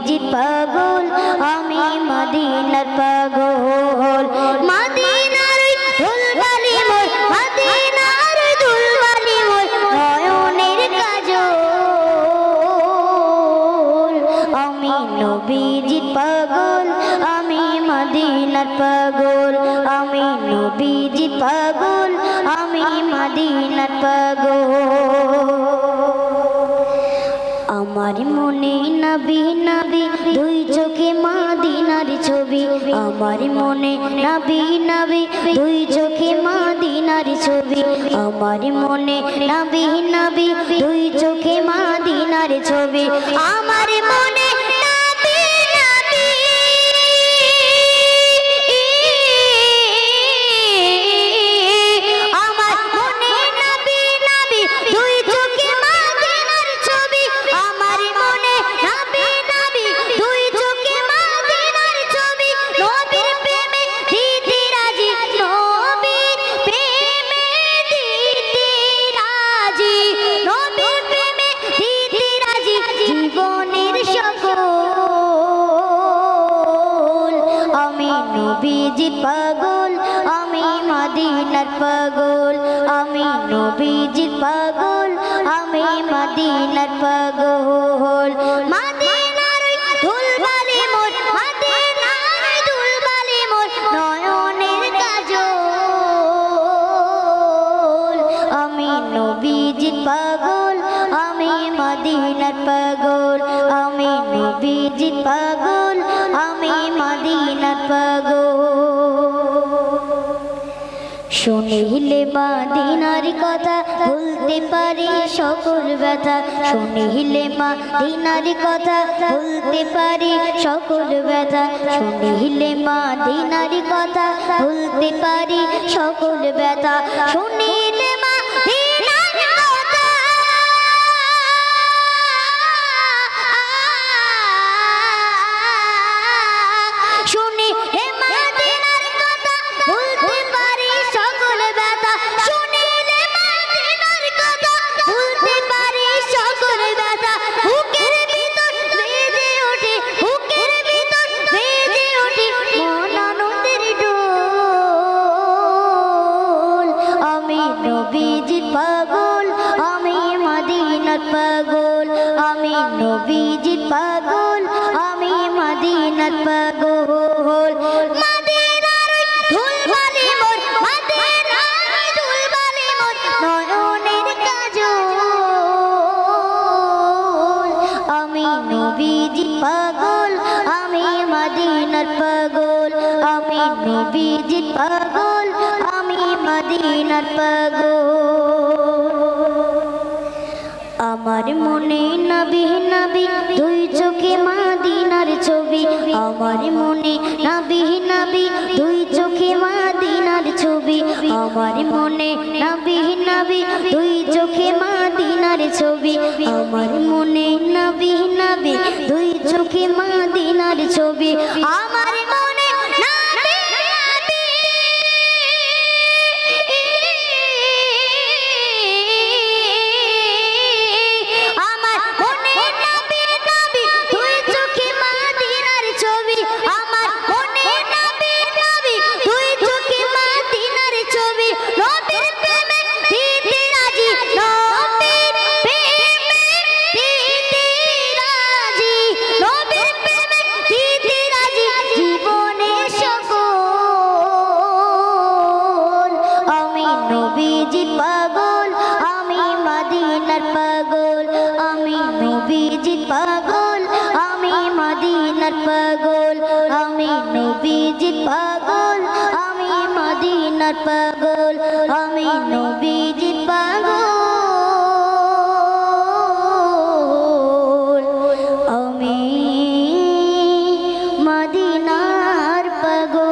নবীজি পাগল আমি মদিনার পাগল মদিনার ধুলবালি মোর মদিনার ধুলবালি মোর নয়নের কাজল আমি নবীজি পাগল আমি মদিনার পাগল আমি নবীজি পাগল আমি মদিনার পাগল আমার মনে নবী নবী দুই চোখে মদিনার ছবি আমার মনে নবী নবী দুই চোখে মদিনার ছবি আমার মনে নবী নবী দুই চোখে মদিনার ছবি আমার মনে নবীজি পাগল আমি মদিনার পাগল আমি নবীজি পাগল আমি মদিনার পাগল মদিনার ধুলবালি মোর মদিনার ধুলবালি মোর নয়নের কাজল আমি নবীজি পাগল আমি মদিনার পাগল আমি নবীজি পাগল আমি মদিনার পাগল শুনিলে মদিনার কথা ভুলতে পারি সকল ব্যথা শুনিলে মদিনার কথা ভুলতে পারি সকল ব্যথা শুনিলে মদিনার কথা ভুলতে পারি সকল ব্যথা শুনিলে মদিনার কথা শুনি হে মদিনার কথা ভুলতে পারি সকল ব্যথা শুনিলে মদিনার কথা ভুলতে পারি সকল ব্যথা বুকের ভিতর বেজে ওঠে বুকের ভিতর বেজে ওঠে মন আনন্দের ঢোল আমি নবীজি পাগল আমি মদিনার পাগল আমি নবীজি পাগল আমি মদিনার পাগল মদিনার ধুলবালি মোর মদিনার ধুলবালি মোর নয়নের কাজল আমি নবীজি পাগল আমি মদিনার পাগল আমি নবীজি পাগল আমি মদিনার পাগল আমার মনে নবী নবী দুই চোখে মদিনার ছবি আমার মনে নবী নবী দুই চোখে মদিনার ছবি আমার মনে নবী নবী দুই চোখে মদিনার ছবি আমার মনে নবী নবী দুই চোখে মদিনার ছবি আমার মনে নবী নবী আমার মনে নবী নবী দুই চোখে মদিনার ছবি আমার মনে নবী নবী দুই চোখে মদিনার ছবি নবীর প্রেমে দিতে রাজি নবীর প্রেমে দিতে রাজি নবীর প্রেমে দিতে রাজি জীবনে সকল আমি নবীজি পাগল আমি মদিনার পাগল আমি নবীজি পাগল আমি মদিনার পাগল আমি নবীজি পাগল আমি মদিনার পাগল আমি নবীজি পাগল আমি মদিনার পাগল